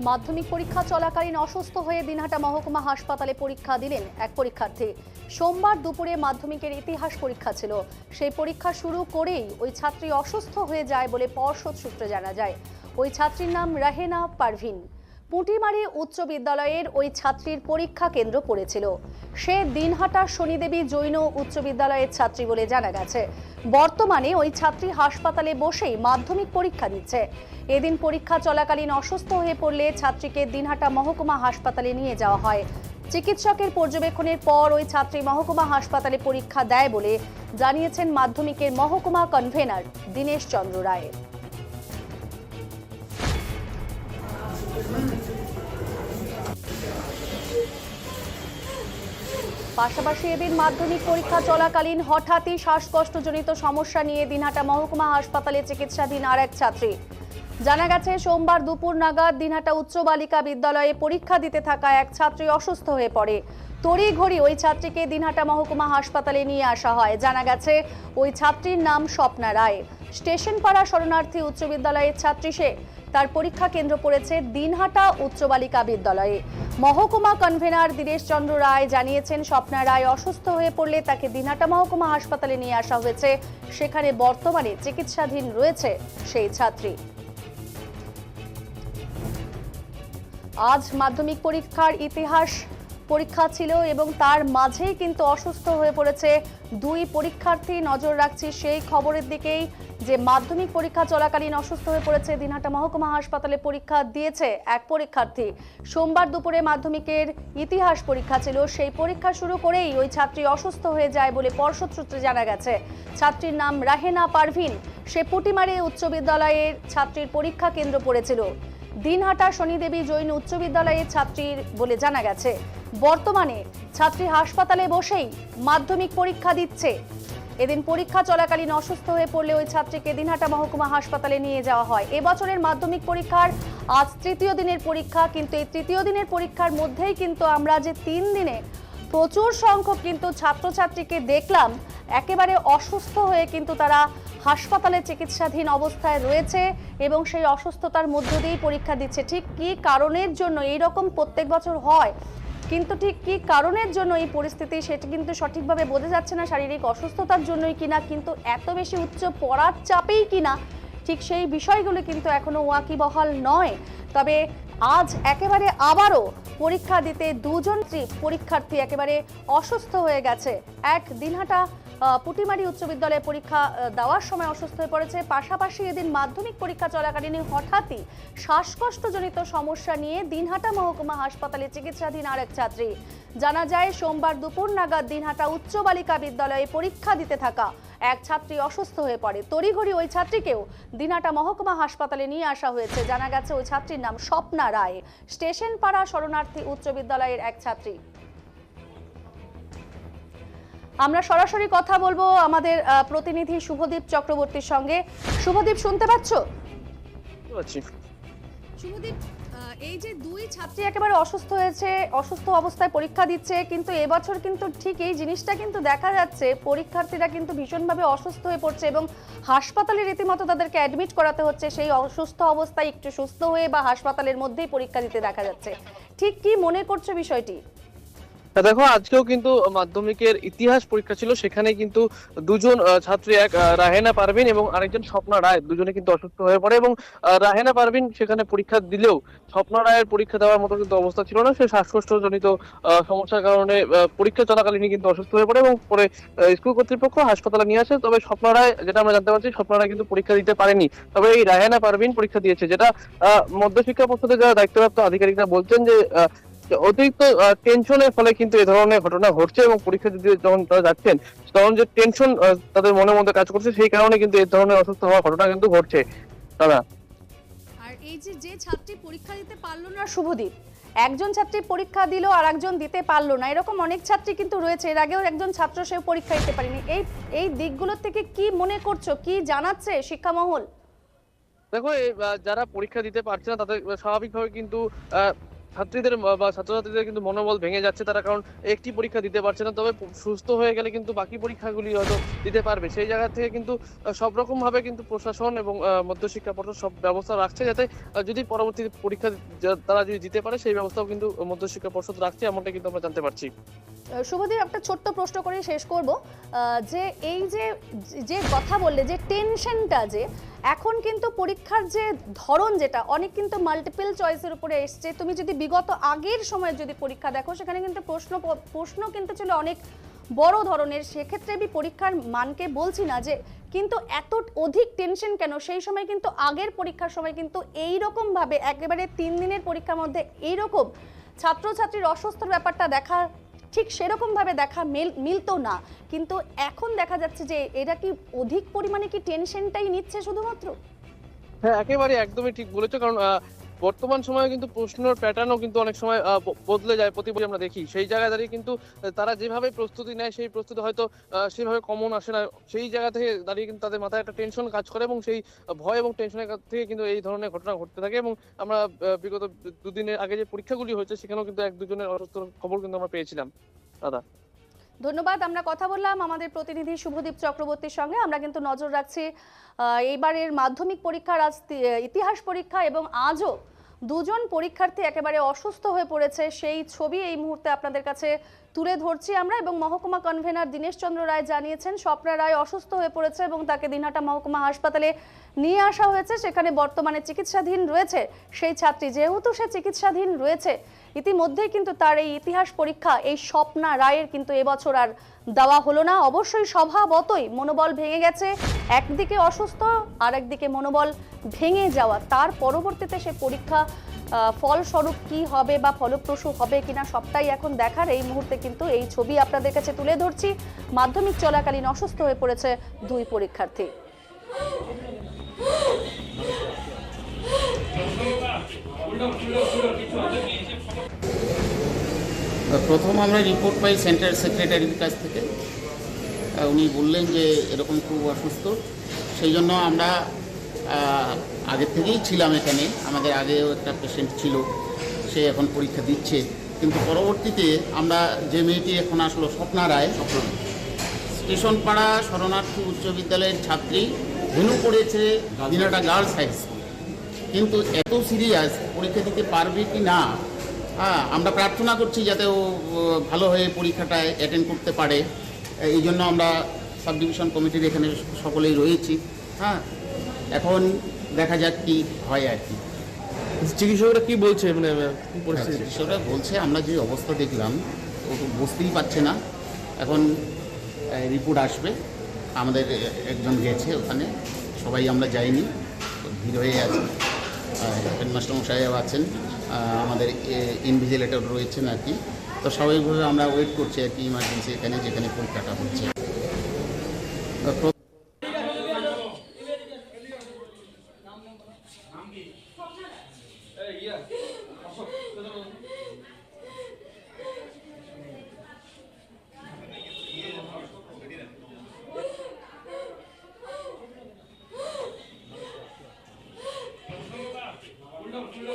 মাধ্যমিক পরীক্ষা চলাকালীন অসুস্থ হয়ে দিনহাটা মহকুমা হাসপাতালে পরীক্ষা দিলেন এক পরীক্ষার্থী। সোমবার দুপুরে মাধ্যমিকের ইতিহাস পরীক্ষা ছিল। সেই পরীক্ষা শুরু করেই ওই ছাত্রী অসুস্থ হয়ে যায় বলে পর্ষদ সূত্রে জানা যায়। ওই ছাত্রীর নাম রাহেনা পারভিন। পুঁটিমারি উচ্চ বিদ্যালয়ের ওই ছাত্রীর পরীক্ষা কেন্দ্র পড়েছিল। সে দিনহাটা শনিদেবী জৈন উচ্চ বিদ্যালয়ের ছাত্রী বলে জানা গেছে। বর্তমানে ওই ছাত্রী হাসপাতালে বসেই মাধ্যমিক পরীক্ষা দিচ্ছে। এদিন পরীক্ষা চলাকালীন অসুস্থ হয়ে পড়লে ছাত্রীকে দিনহাটা মহকুমা হাসপাতালে নিয়ে যাওয়া হয়। চিকিৎসকের পর্যবেক্ষণের পর ওই ছাত্রী মহকুমা হাসপাতালে পরীক্ষা দেয় বলে জানিয়েছেন মাধ্যমিকের মহকুমা কনভেনার দীনেশ চন্দ্র রায়। পাশাপাশি এদিন মাধ্যমিক পরীক্ষা চলাকালীন হঠাৎই শ্বাসকষ্টজনিত সমস্যা নিয়ে দিনহাটা মহকুমা হাসপাতালে চিকিৎসাধীন আর এক ছাত্রী। জানা গেছে সোমবার দুপুর নাগাদ দিনহাটা উচ্চ বালিকা বিদ্যালয়ে পরীক্ষা দিতে থাকা এক ছাত্রী অসুস্থ হয়ে পড়ে। তড়িঘড়ি ওই ছাত্রীকে দিনহাটা মহকুমা হাসপাতালে নিয়ে আসা হয়। জানা গেছে ওই ছাত্রীর নাম স্বপ্না রায়। স্টেশনপাড়া শরণার্থী উচ্চ বিদ্যালয়ের ছাত্রী সে। তার পরীক্ষা কেন্দ্র পড়েছে দিনহাটা উচ্চ বালিকা বিদ্যালয়ে। মহকুমা কনভেনার দীনেশ চন্দ্র রায় জানিয়েছেন, স্বপ্না রায় অসুস্থ হয়ে পড়লে তাকে দিনহাটা মহকুমা হাসপাতালে নিয়ে আসা হয়েছে। সেখানে বর্তমানে চিকিৎসাধীন রয়েছে সেই ছাত্রী। আজ মাধ্যমিক পরীক্ষার ইতিহাস পরীক্ষা ছিল এবং তার মাঝেই কিন্তু অসুস্থ হয়ে পড়েছে দুই পরীক্ষার্থী। নজর রাখছি সেই খবরের দিকেই যে মাধ্যমিক পরীক্ষা চলাকালীন অসুস্থ হয়ে পড়েছে দিনহাটা মহকুমা হাসপাতালে পরীক্ষা দিয়েছে এক পরীক্ষার্থী। সোমবার দুপুরে মাধ্যমিকের ইতিহাস পরীক্ষা ছিল। সেই পরীক্ষা শুরু করেই ওই ছাত্রী অসুস্থ হয়ে যায় বলে পর্ষদ সূত্রে জানা গেছে। ছাত্রীর নাম রাহেনা পারভিন। সে পুঁটিমারি উচ্চ বিদ্যালয়ের ছাত্রীর পরীক্ষা কেন্দ্র পড়েছিল। দিনহাটা শনিদেবী জৈন উচ্চ বিদ্যালয়ের ছাত্রীর বলে জানা গেছে। বর্তমানে ছাত্রী হাসপাতালে বসেই মাধ্যমিক পরীক্ষা দিচ্ছে। এদিন পরীক্ষা চলাকালীন অসুস্থ হয়ে পড়লে ওই ছাত্রীকে দিনহাটা মহকুমা হাসপাতালে নিয়ে যাওয়া হয়। এবছরের মাধ্যমিক পরীক্ষার আজ তৃতীয় দিনের পরীক্ষা, কিন্তু এই তৃতীয় দিনের পরীক্ষার মধ্যেই কিন্তু আমরা যে 3 দিনে প্রচুর সংখ্যক কিন্তু ছাত্রছাত্রীকে দেখলাম একেবারে অসুস্থ হয়ে কিন্তু তারা হাসপাতালে চিকিৎসাধীন অবস্থায় রয়েছে এবং সেই অসুস্থতার মধ্য দিয়েই পরীক্ষা দিচ্ছে। ঠিক কি কারণের জন্য এইরকম প্রত্যেক বছর হয়, কিন্তু ঠিক কি কারণের জন্য এই পরিস্থিতি সেটা কিন্তু সঠিকভাবে বোঝা যাচ্ছে না। শারীরিক অসুস্থতার জন্যই কিনা, কিন্তু এত বেশি উচ্চ পড়ার চাপেই কিনা, ঠিক সেই বিষয়গুলো কিন্তু এখনো ওয়াকিবহাল নয়। তবে আজ একেবারে আবারও পরীক্ষা দিতে দুজন পরীক্ষার্থী একেবারে অসুস্থ হয়ে গেছে। এক দিনহাটা পুঁটিমারি উচ্চ বিদ্যালয়ে পরীক্ষা দেওয়ার সময় অসুস্থ হয়ে পড়েছে। পাশাপাশি এদিন মাধ্যমিক পরীক্ষা চলাকালীন হঠাৎই শ্বাসকষ্টজনিত সমস্যা নিয়ে দিনহাটা মহকুমা হাসপাতালে চিকিৎসাধীন আর এক ছাত্রী। জানা যায় সোমবার দুপুর নাগাদ দিনহাটা উচ্চ বালিকা বিদ্যালয়ে পরীক্ষা দিতে থাকা এক ছাত্রী অসুস্থ হয়ে পড়ে। তড়িঘড়ি ওই ছাত্রীকেও দিনহাটা মহকুমা হাসপাতালে নিয়ে আসা হয়েছে। জানা গেছে ওই ছাত্রীর নাম স্বপ্না রায়। স্টেশনপাড়া শরণার্থী উচ্চ বিদ্যালয়ের এক ছাত্রী। আমরা সরাসরি কথা বলবো আমাদের প্রতিনিধি শুভদীপ চক্রবর্তীর সঙ্গে। শুভদীপ, শুনতে পাচ্ছ? শুভদীপ, এই যে দুই ছাত্রী একেবারে অসুস্থ হয়েছে, অসুস্থ অবস্থায় পরীক্ষা দিচ্ছে, কিন্তু এবছর কিন্তু ঠিক এই জিনিসটা কিন্তু দেখা যাচ্ছে পরীক্ষার্থীরা কিন্তু ভীষণভাবে অসুস্থ হয়ে পড়ছে এবং হাসপাতালে রীতিমতো তাদেরকে অ্যাডমিট করাতে হচ্ছে। সেই অসুস্থ অবস্থায় একটু সুস্থ হয়ে বা হাসপাতালের মধ্যেই পরীক্ষা দিতে দেখা যাচ্ছে। ঠিক কি মনে করছো বিষয়টি? দেখো, আজকেও কিন্তু মাধ্যমিকের ইতিহাস পরীক্ষা ছিল। সেখানে কিন্তু দুজন ছাত্রী, এক রাহেনা পারভিন এবং আরেকজন স্বপ্না রায়, দুজনে কিন্তু অসুস্থ হয়ে পড়ে এবং রাহেনা পারভিন সেখানে পরীক্ষা দিলেও স্বপ্না রায়ের পরীক্ষা দেওয়ার মতো কিন্তু অবস্থা ছিল না। সে শ্বাসকষ্টজনিত সমস্যার কারণে পরীক্ষা চলাকালীনই কিন্তু অসুস্থ হয়ে পড়ে এবং পরে স্কুল কর্তৃপক্ষ হাসপাতালে নিয়ে আসে। তবে স্বপ্না রায়, যেটা আমরা জানতে পারছি, স্বপ্না রায় কিন্তু পরীক্ষা দিতে পারেনি। তবে এই রাহেনা পারভিন পরীক্ষা দিয়েছে, যেটা মধ্যশিক্ষা পর্ষদের যারা দায়িত্বপ্রাপ্ত আধিকারিকরা বলছেন যে অতিরিক্ত টেনশনের ফলে কিন্তু এই ধরনের ঘটনা ঘটছে এবং পরীক্ষা দিতে যখন তারা যাচ্ছেন তখন যে টেনশন তাদের মনের মধ্যে কাজ করছে, সেই কারণে কিন্তু এই ধরনের অসুস্থ হওয়ার ঘটনা কিন্তু ঘটছে। দাদা, আর এই যে ছাত্রী পরীক্ষা দিতে পারলো না শুভদীপ, একজন ছাত্রী পরীক্ষা দিল আর একজন দিতে পারলো না, এরকম অনেক ছাত্রী কিন্তু রয়েছে। এর আগেও একজন ছাত্র সে পরীক্ষা দিতে পারেনি। এই দিকগুলোর থেকে কি মনে করছো, কি জানাচ্ছে শিক্ষা মহল? দেখো, যারা পরীক্ষা দিতে পারছে না তাদের স্বাভাবিকভাবে কিন্তু ছাত্রীদের বা ছাত্রছাত্রীদের কিন্তু মনোবল ভেঙে যাচ্ছে তারা, কারণ একটি পরীক্ষা দিতে পারছে না। তবে সুস্থ হয়ে গেলে কিন্তু বাকি পরীক্ষাগুলি হয়তো দিতে পারবে। সেই জায়গা থেকে কিন্তু সব রকম ভাবে কিন্তু প্রশাসন এবং মধ্যশিক্ষা পর্ষদ সব ব্যবস্থা রাখছে, যাতে যদি পরবর্তী পরীক্ষা তারা যদি দিতে পারে সেই ব্যবস্থাও কিন্তু মধ্যশিক্ষা পর্ষদ রাখছে, এমনটা কিন্তু আমরা জানতে পারছি। শুভদীপ, একটা ছোট্ট প্রশ্ন করে শেষ করব, যে এই যে যে কথা বললে যে টেনশনটা, যে এখন কিন্তু পরীক্ষার যে ধরন যেটা অনেক কিন্তু মাল্টিপল চয়েসের উপরে এসছে। তুমি যদি বিগত আগের সময় যদি পরীক্ষা দেখো, সেখানে কিন্তু প্রশ্ন কিন্তু ছিল অনেক বড় ধরনের। সেক্ষেত্রে আমি পরীক্ষার মানকে বলছি না, যে কিন্তু এত অধিক টেনশন কেন? সেই সময় কিন্তু আগের পরীক্ষার সময় কিন্তু এইরকম ভাবে একেবারে 3 দিনের পরীক্ষার মধ্যে এইরকম ছাত্রছাত্রীর অসুস্থর ব্যাপারটা দেখা ঠিক সেরকম ভাবে দেখা মিলতো না। কিন্তু এখন দেখা যাচ্ছে যে এরা কি অধিক পরিমাণে কি টেনশনটাই নিচ্ছে শুধুমাত্র? হ্যাঁ, একেবারে একদমই ঠিক বলেছো। কারণ বর্তমান সময়ে কিন্তু প্রশ্নের প্যাটার্নও কিন্তু অনেক সময় বদলে যায়, প্রতি বছর আমরা দেখি। সেই জায়গায় দাঁড়িয়ে কিন্তু তারা যেভাবে প্রস্তুতি নেয় সেই প্রস্তুতি হয়তো সেভাবে কমন আসে না। সেই জায়গা থেকে দাঁড়িয়ে কিন্তু তাদের মাথায় একটা টেনশন কাজ করে, এবং সেই ভয় এবং টেনশনের থেকে কিন্তু এই ধরনের ঘটনা ঘটতে থাকে। এবং আমরা বিগত দুদিনের আগে যে পরীক্ষাগুলি হয়েছে সেখানেও কিন্তু 1-2 জনের অসুস্থ খবর কিন্তু আমরা পেয়েছিলাম। দাদা, ধন্যবাদ। আমরা কথা বললাম আমাদের প্রতিনিধি শুভদীপ চক্রবর্তীর সঙ্গে। আমরা কিন্তু নজর রাখছি এইবারের মাধ্যমিক পরীক্ষার ইতিহাস পরীক্ষা, এবং আজও 2 জন পরীক্ষার্থী একেবারে অসুস্থ হয়ে পড়েছে সেই ছবি এই মুহূর্তে আপনাদের কাছে তুলে ধরছি আমরা। এবং মহকুমা কনভেনার দীনেশ চন্দ্র রায় জানিয়েছেন স্বপ্না রায় অসুস্থ হয়ে পড়েছে এবং তাকে দিনহাটা মহকুমা হাসপাতালে নিয়ে আসা হয়েছে। সেখানে বর্তমানে চিকিৎসাধীন রয়েছে সেই ছাত্রী। যেহেতু সে চিকিৎসাধীন রয়েছে, ইতিমধ্যেই কিন্তু তার এই ইতিহাস পরীক্ষা এই স্বপ্না রায়ের কিন্তু এবছর আর দেওয়া হলো না। অবশ্যই স্বভাবতই মনোবল ভেঙে গেছে, একদিকে অসুস্থ আর একদিকে মনোবল ভেঙে যাওয়া। তার পরবর্তীতে সে পরীক্ষা ফলস্বরূপ কি হবে বা ফলপ্রসূ হবে কিনা সবটাই এখন দেখার। এই মুহূর্তে কিন্তু এই ছবি আপনাদের কাছে তুলে ধরছি। মাধ্যমিক চলাকালীন অসুস্থ হয়ে পড়েছে 2 পরীক্ষার্থী। প্রথম আমরা রিপোর্ট পাই সেন্টার সেক্রেটারির কাছ থেকে। উনি বললেন যে এরকম খুব অসুস্থ। সেই জন্য আমরা আগের থেকেই ছিলাম এখানে। আমাদের আগেও একটা পেশেন্ট ছিল, সে এখন পরীক্ষা দিচ্ছে। কিন্তু পরবর্তীতে আমরা যে মেয়েটি এখন আসলো স্বপ্না রায়, স্টেশন পাড়া শরণার্থী উচ্চ বিদ্যালয়ের ছাত্রী, ভেনু পড়েছে দিনাটা গার্লস হাই স্কুল। কিন্তু এত সিরিয়াস, পরীক্ষা দিতে পারবে কি না, আমরা প্রার্থনা করছি যাতে ও ভালো হয়ে পরীক্ষাটা অ্যাটেন্ড করতে পারে। এই জন্য আমরা সাব ডিভিশন কমিটির এখানে সকলেই রয়েছি। এখন দেখা যাক কি হয় আর কি। চিকিৎসকরা কি বলছে, মানে চিকিৎসকরা বলছে আমরা যে অবস্থা দেখলাম ও তো বুঝতেই পারছে না। এখন রিপোর্ট আসবে। আমাদের একজন গেছে ওখানে, সবাই আমরা যাইনি, ভিড় হয়ে আছে। হেডমাস্টার মশাইও আছেন, আমাদের ইনভিজিলেটর রয়েছেন আর কি। তো স্বাভাবিকভাবে আমরা ওয়েট করছি আর কি ইমার্জেন্সি এখানে, যেখানে পরীক্ষাটা হচ্ছে।